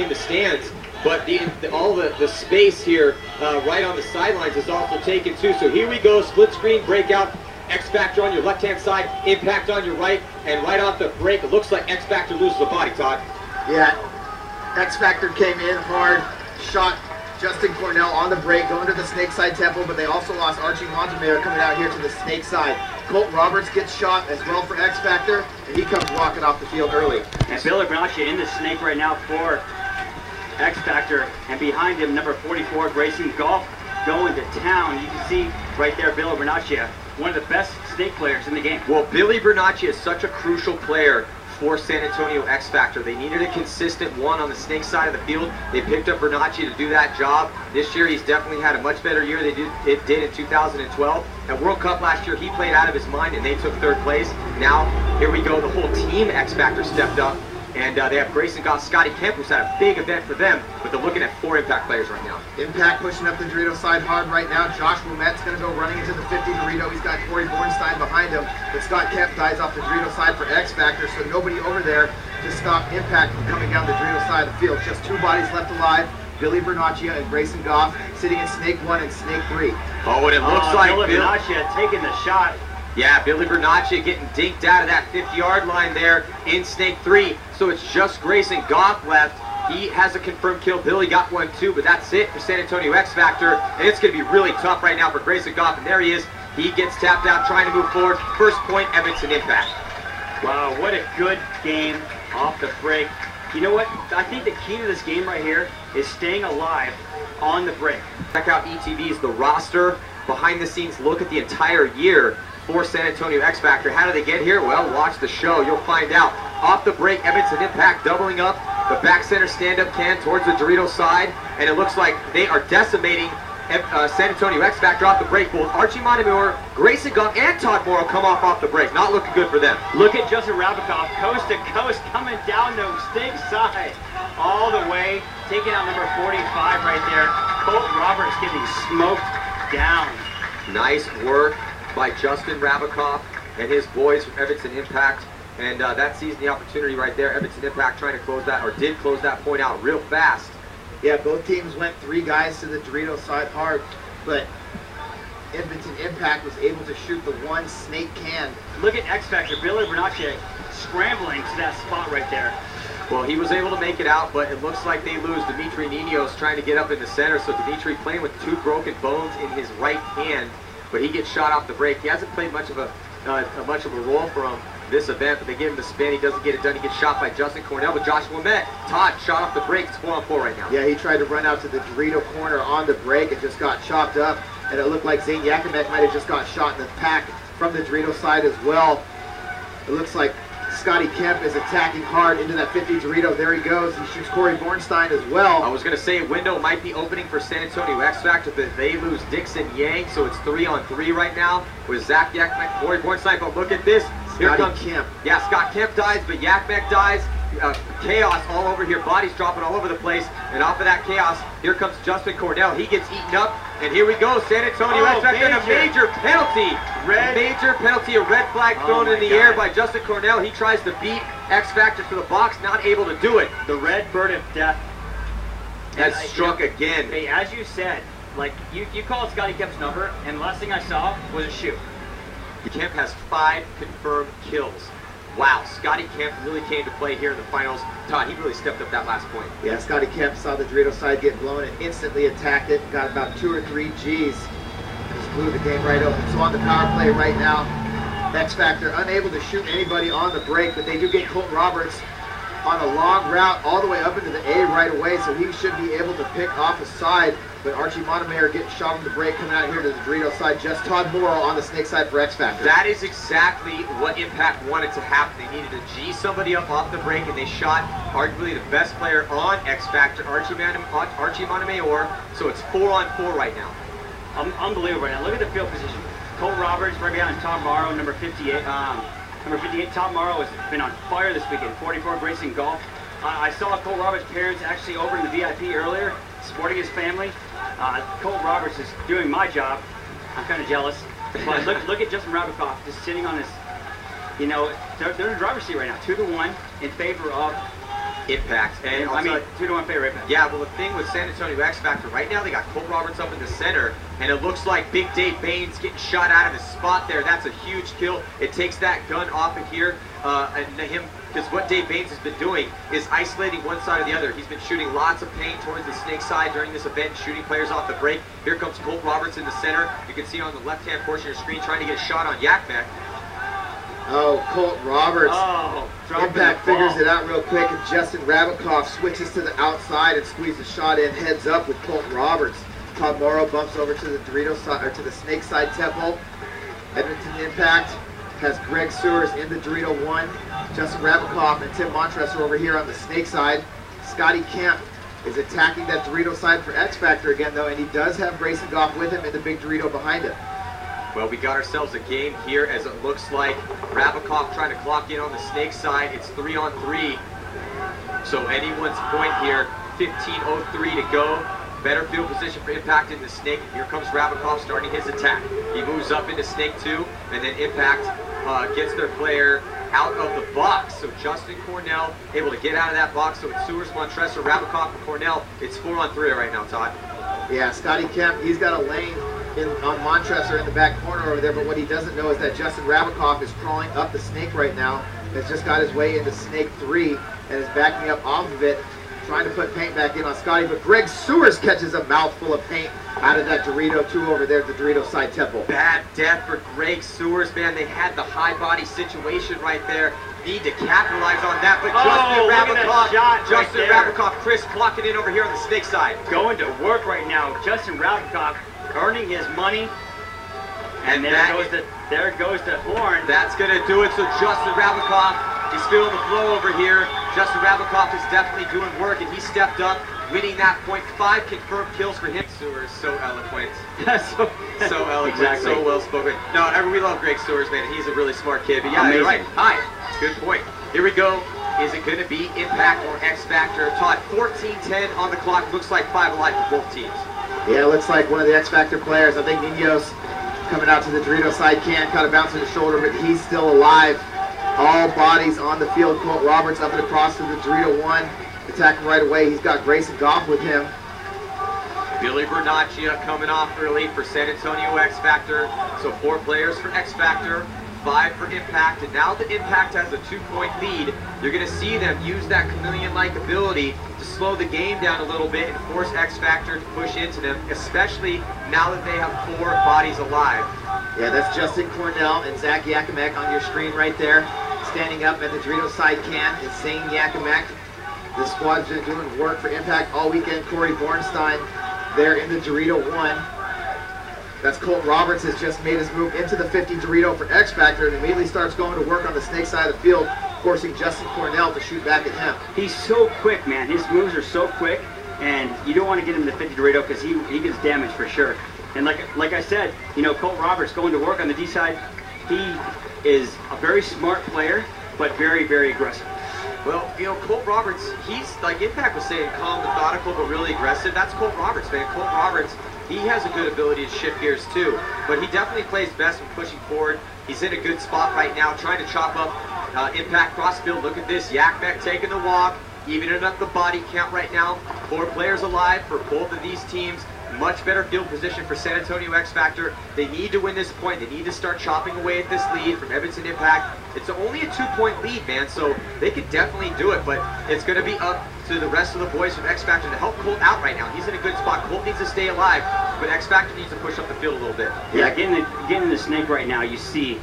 in the stands, but all the space here right on the sidelines is also taken too. So here we go, split screen breakout. X Factor on your left-hand side, Impact on your right, and right off the break, it looks like X Factor loses a body, Todd. Yeah, X Factor came in hard, shot Justin Cornell on the break, going to the snake side temple, but they also lost Archie Montemayor coming out here to the snake side. Colt Roberts gets shot as well for X Factor, and he comes walking off the field early. And Billy Bernaccia in the snake right now for X Factor, and behind him, number 44, Grayson Golf, going to town. You can see right there, Billy Bernaccia, one of the best snake players in the game. Well, Billy Bernaccia is such a crucial player for San Antonio X Factor. They needed a consistent one on the snake side of the field. They picked up Bernaccia to do that job. This year, he's definitely had a much better year than it did in 2012. At World Cup last year, he played out of his mind, and they took third place. Now, here we go. The whole team X Factor stepped up. And they have Grayson Goff, Scotty Kemp, who's had a big event for them, but they're looking at 4 Impact players right now. Impact pushing up the Dorito side hard right now. Josh Wilmette's going to go running into the 50 Dorito. He's got Corey Bornstein behind him, but Scott Kemp dies off the Dorito side for X Factor, so nobody over there to stop Impact from coming down the Dorito side of the field. Just 2 bodies left alive. Billy Bernaccia and Grayson Goff sitting in Snake 1 and Snake 3. Oh, and it looks like Billy Bernaccia taking the shot. Yeah, Billy Bernaccia getting dinked out of that 50-yard line there in Snake 3. So it's just Grayson Goff left. He has a confirmed kill. Billy got one too, but that's it for San Antonio X Factor. And it's going to be really tough right now for Grayson Goff. And there he is. He gets tapped out, trying to move forward. First point, Edmonton Impact. Wow, what a good game off the break. You know what? I think the key to this game right here is staying alive on the break. Check out ETV's The Roster. Behind the scenes look at the entire year for San Antonio X Factor. How did they get here? Well, watch the show. You'll find out. Off the break, Edmonton Impact doubling up. The back center stand-up can towards the Dorito side. And it looks like they are decimating San Antonio X Factor off the break. Both Archie Montemayor, Grayson Goff, and Todd Morrow come off the break. Not looking good for them. Look at Justin Rabikoff, coast to coast, coming down the snake side all the way, taking out number 45 right there. Colt Roberts getting smoked down. Nice work by Justin Rabikoff and his boys from Edmonton Impact. And that sees the opportunity right there. Edmonton Impact trying to close that, or did close that point out real fast. Yeah, both teams went 3 guys to the Dorito side hard, but Edmonton Impact was able to shoot the 1 snake can. Look at X Factor, Billy Bernaccia scrambling to that spot right there. Well, he was able to make it out, but it looks like they lose. Dimitri Ninos trying to get up in the center, so Dimitri playing with 2 broken bones in his right hand, but he gets shot off the break. He hasn't played much of a role for him this event, but they give him the spin. He doesn't get it done. He gets shot by Justin Cornell, but Josh Wilmette, Todd, shot off the break. It's 4-on-4 right now. Yeah, he tried to run out to the Dorito corner on the break and just got chopped up, and it looked like Zane Yakimek might have just got shot in the pack from the Dorito side as well. It looks like Scotty Kemp is attacking hard into that 50 Dorito. There he goes. He shoots Corey Bornstein as well. I was going to say a window might be opening for San Antonio X Factor, but they lose Dixon Yang, so it's 3-on-3 right now with Zach Yakmek, Corey Bornstein. But look at this. Here comes Kemp. Yeah, Scott Kemp dies, but Yakmek dies. Chaos all over here. Bodies dropping all over the place. And off of that chaos, here comes Justin Cornell. He gets eaten up. And here we go. San Antonio X Factor, a major penalty. Major penalty, a red flag thrown in the air by Justin Cornell. He tries to beat X Factor to the box, not able to do it. The red bird of death has struck again. Hey, as you said, like you called Scotty Kemp's number, and the last thing I saw was a shoot. Kemp has 5 confirmed kills. Wow, Scotty Kemp really came to play here in the finals. Todd, he really stepped up that last point. Yeah, Scotty Kemp saw the Dorito side get blown and instantly attacked it. Got about 2 or 3 Gs. Just blew the game right open. So on the power play right now, X Factor unable to shoot anybody on the break, but they do get Colt Roberts on a long route all the way up into the A right away, so he should be able to pick off a side. But Archie Montemayor getting shot on the break, coming out here to the Dorito side. Just Todd Morrow on the snake side for X Factor. That is exactly what Impact wanted to happen. They needed to G somebody up off the break, and they shot arguably the best player on X Factor, Archie Montemayor. So it's 4-on-4 right now. Unbelievable right now. Look at the field position. Colt Roberts right behind Tom Morrow, number 58. Number 58, Tom Morrow has been on fire this weekend. 44, Grayson Golf. I saw Colt Roberts' parents actually over in the VIP earlier, supporting his family. Colt Roberts is doing my job. I'm kind of jealous. But look at Justin Rabikoff just sitting on his, you know, they're in the driver's seat right now, 2-1 in favor of Impact. And I mean, 2-to-1 favorite Impact. Yeah, well, the thing with San Antonio X Factor, right now they got Colt Roberts up in the center, and it looks like Big Dave Baines getting shot out of his spot there. That's a huge kill. It takes that gun off of here, because what Dave Baines has been doing is isolating one side or the other. He's been shooting lots of paint towards the snake side during this event, shooting players off the break. Here comes Colt Roberts in the center. You can see on the left-hand portion of your screen trying to get a shot on Yakmek. Oh, Colt Roberts. Oh, Impact figures it out real quick, and Justin Rabikoff switches to the outside and squeezes the shot in heads up with Colt Roberts. Todd Morrow bumps over to the Dorito side, or to the snake side temple. Edmonton Impact has Greg Sewers in the Dorito 1. Justin Rabikoff and Tim Montres are over here on the snake side. Scotty Kemp is attacking that Dorito side for X Factor again though, and he does have Grayson Goff with him in the big Dorito behind him. Well, we got ourselves a game here as it looks like Rabikoff trying to clock in on the snake side. It's 3-on-3. So anyone's point here, 15:03 to go. Better field position for Impact in the snake. Here comes Rabikoff starting his attack. He moves up into snake 2, and then Impact gets their player out of the box. So Justin Cornell able to get out of that box. So it's Sewers, Montressor, Rabikoff, and Cornell. It's 4-on-3 right now, Todd. Yeah, Scotty Kemp, he's got a lane on Montressor in the back corner over there, but what he doesn't know is that Justin Rabikoff is crawling up the snake right now. Has just got his way into snake 3 and is backing up off of it, trying to put paint back in on Scotty, but Greg Sewers catches a mouthful of paint out of that Dorito 2 over there at the Dorito side temple. Bad death for Greg Sewers, man. They had the high body situation right there. Need to capitalize on that, but Justin Rabikoff, Chris clocking in over here on the snake side. Going to work right now. Justin Rabikoff earning his money. And there goes the horn. That's going to do it. So Justin Rabikoff, he's feeling the flow over here. Justin Rabikoff is definitely doing work, and he stepped up, winning that point. 5 confirmed kills for him. Sewers, so eloquent. so eloquent, exactly. So well spoken. No, we love Greg Sewers, man. He's a really smart kid. But yeah, you're right. Hi. Good point. Here we go. Is it going to be Impact or X Factor? Todd, 14:10 on the clock. Looks like 5 alive for both teams. Yeah, it looks like one of the X Factor players, I think Ninos, coming out to the Dorito side can, caught a bounce in the shoulder, but he's still alive. All bodies on the field. Colt Roberts up and across to the Dorito 1, attacking right away. He's got Grayson Goff with him. Billy Bernaccia coming off early for San Antonio X Factor. So 4 players for X Factor, 5 for Impact, and now the Impact has a 2-point lead. You're going to see them use that chameleon-like ability to slow the game down a little bit and force X Factor to push into them, especially now that they have 4 bodies alive. Yeah, that's Justin Cornell and Zach Yakimek on your screen right there. Standing up at the Dorito side can, Insane Yakimek. The squad's been doing work for Impact all weekend. Corey Bornstein there in the Dorito 1. That's Colt Roberts has just made his move into the 50 Dorito for X Factor and immediately starts going to work on the snake side of the field, forcing Justin Cornell to shoot back at him. He's so quick, man. His moves are so quick, and you don't want to get him in the 50 Dorito because he gets damage for sure. And like I said, you know, Colt Roberts going to work on the D side, he is a very smart player, but very, very aggressive. Well, you know, Colt Roberts, he's, like Impact was saying, calm, methodical, but really aggressive. That's Colt Roberts, man. Colt Roberts, he has a good ability to shift gears too, but he definitely plays best when pushing forward. He's in a good spot right now, trying to chop up Impact crossfield. Look at this, Yakmek taking the walk, evening up the body count right now. 4 players alive for both of these teams. Much better field position for San Antonio X Factor. They need to win this point. They need to start chopping away at this lead from Edmonton Impact. It's only a 2-point lead, man, so they could definitely do it, but it's going to be up to the rest of the boys from X Factor to help Colt out right now. He's in a good spot. Colt needs to stay alive, but X Factor needs to push up the field a little bit. Yeah, getting in the snake right now, you see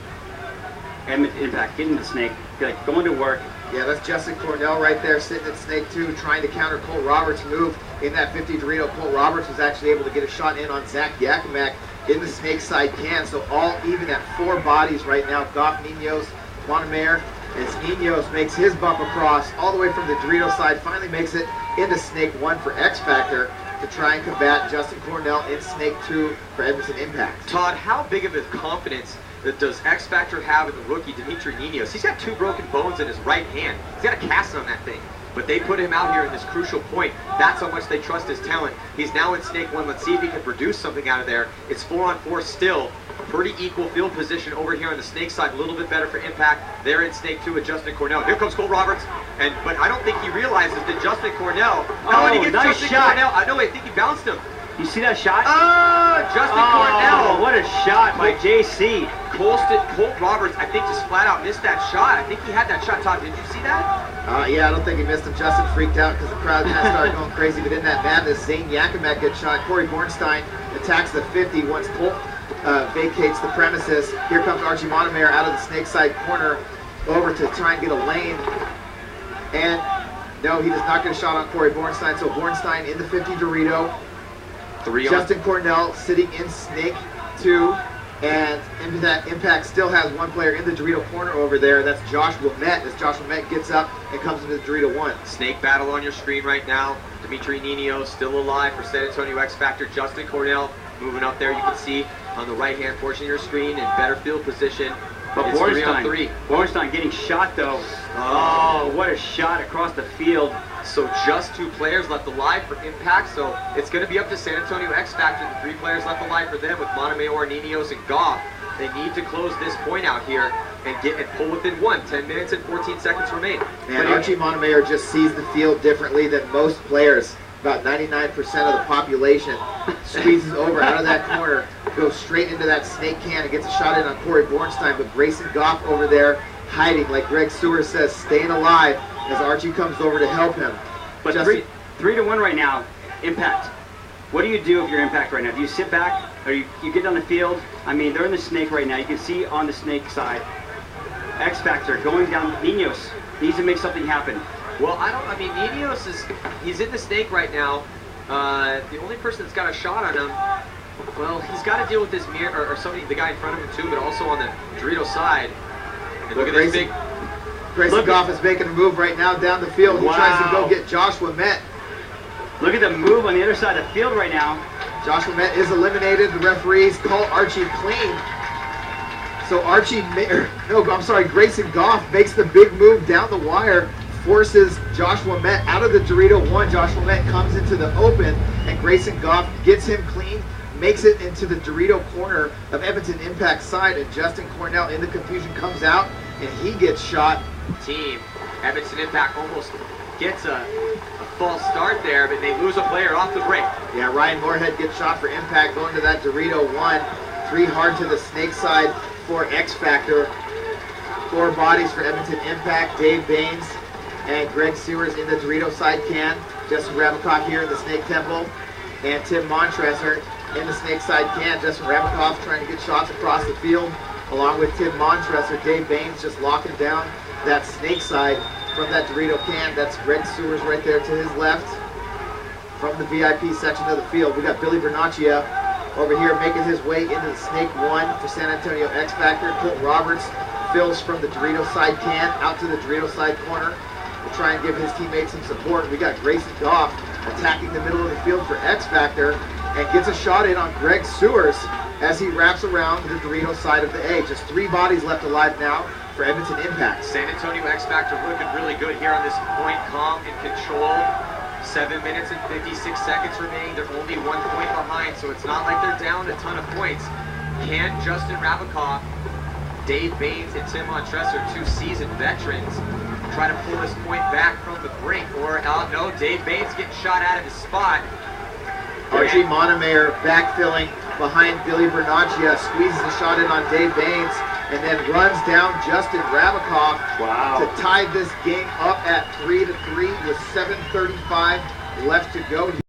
Edmonton Impact getting the snake, like going to work. Yeah, that's Justin Cornell right there sitting at snake 2 trying to counter Colt Roberts' move in that 50 Dorito. Colt Roberts was actually able to get a shot in on Zach Yakimek in the snake side can. So all even at 4 bodies right now. Goff, Ninos, Montemayor, as Ninos makes his bump across all the way from the Dorito side, finally makes it into snake 1 for X Factor to try and combat Justin Cornell in snake 2 for Edmonton Impact. Todd, how big of a confidence that does X Factor have in the rookie Dimitri Ninos? He's got 2 broken bones in his right hand. He's got a cast on that thing. But they put him out here in this crucial point. That's how much they trust his talent. He's now in snake 1. Let's see if he can produce something out of there. It's 4-on-4 still. Pretty equal field position over here on the snake side. A little bit better for Impact. They're in snake 2 with Justin Cornell. Here comes Cole Roberts, but I don't think he realizes that Justin Cornell. And he gets nice Justin shot. Cornell. I think he bounced him. You see that shot? Justin Cornell. What a shot by JC. Colt Roberts, I think, just flat out missed that shot. I think he had that shot. Todd, did you see that? Yeah, I don't think he missed him. Justin freaked out because the crowd kind of started going crazy. But in that madness, Zane Yakimek gets shot. Corey Bornstein attacks the 50 once Colt vacates the premises. Here comes Archie Montemayor out of the snake side corner over to try and get a lane. And no, he does not get a shot on Corey Bornstein. So Bornstein in the 50 Dorito. Justin Cornell sitting in snake 2. And Impact still has one player in the Dorito corner over there. That's Joshua Met. As Joshua Met gets up and comes into the Dorito 1. Snake battle on your screen right now. Dimitri Nino still alive for San Antonio X Factor. Justin Cornell moving up there. You can see on the right-hand portion of your screen in better field position. But Bornstein getting shot though. Oh, what a shot across the field. So just 2 players left alive for Impact. So it's going to be up to San Antonio X Factor. The 3 players left alive for them with Montemayor, Ninos, and Goff. They need to close this point out here and pull within 10 minutes and 14 seconds remain. And Archie Montemayor just sees the field differently than most players. About 99% of the population squeezes over out of that corner, goes straight into that snake can and gets a shot in on Corey Bornstein. But Grayson Goff over there hiding, like Greg Seward says, staying alive as Archie comes over to help him. But 3-1 right now, Impact. What do you do if you're Impact right now? Do you sit back or you get on the field? I mean, they're in the snake right now. You can see on the snake side, X Factor going down. Ninos needs to make something happen. Well, I mean, Ninos he's in the snake right now. The only person that's got a shot on him, well, he's got to deal with this mirror, or somebody, the guy in front of him too, but also on the Dorito side. And look at this big... Grayson Goff is making a move right now down the field. He tries to go get Joshua Met. Look at the move on the other side of the field right now. Joshua Met is eliminated. The referees call Archie clean. So Grayson Goff makes the big move down the wire, forces Joshua Met out of the Dorito 1. Joshua Met comes into the open, and Grayson Goff gets him clean, makes it into the Dorito corner of Edmonton Impact side, and Justin Cornell in the confusion comes out, and he gets shot. Team Edmonton Impact almost gets a false start there, but they lose a player off the break. Yeah, Ryan Moorhead gets shot for Impact, going to that Dorito 1. 3 hard to the snake side for X Factor. 4 bodies for Edmonton Impact. Dave Baines and Greg Sewers in the Dorito side can. Justin Rabikoff here in the Snake Temple. And Tim Montresor in the snake side can. Justin Rabikoff trying to get shots across the field. Along with Tim Montresor, Dave Baines just locking down that snake side from that Dorito can. That's Greg Sewers right there to his left from the VIP section of the field. We got Billy Bernaccia over here making his way into the snake 1 for San Antonio X Factor. Colt Roberts fills from the Dorito side can out to the Dorito side corner. We'll try and give his teammates some support. We got Grayson Goff attacking the middle of the field for X Factor and gets a shot in on Greg Sewers as he wraps around the Dorito side of the A. Just 3 bodies left alive now for Edmonton Impact. San Antonio X Factor looking really good here on this point, calm and controlled. 7 minutes and 56 seconds remaining. They're only 1 point behind, so it's not like they're down a ton of points. Can Justin Rabikoff, Dave Baines, and Tim Montresor, 2 seasoned veterans, try to pull this point back from the brink? Or no, Dave Baines getting shot out of his spot. Archie Montemayor backfilling behind Billy Bernaccia, squeezes a shot in on Dave Baines, and then runs down Justin Rabikoff to tie this game up at 3-3 with 7:35 left to go here.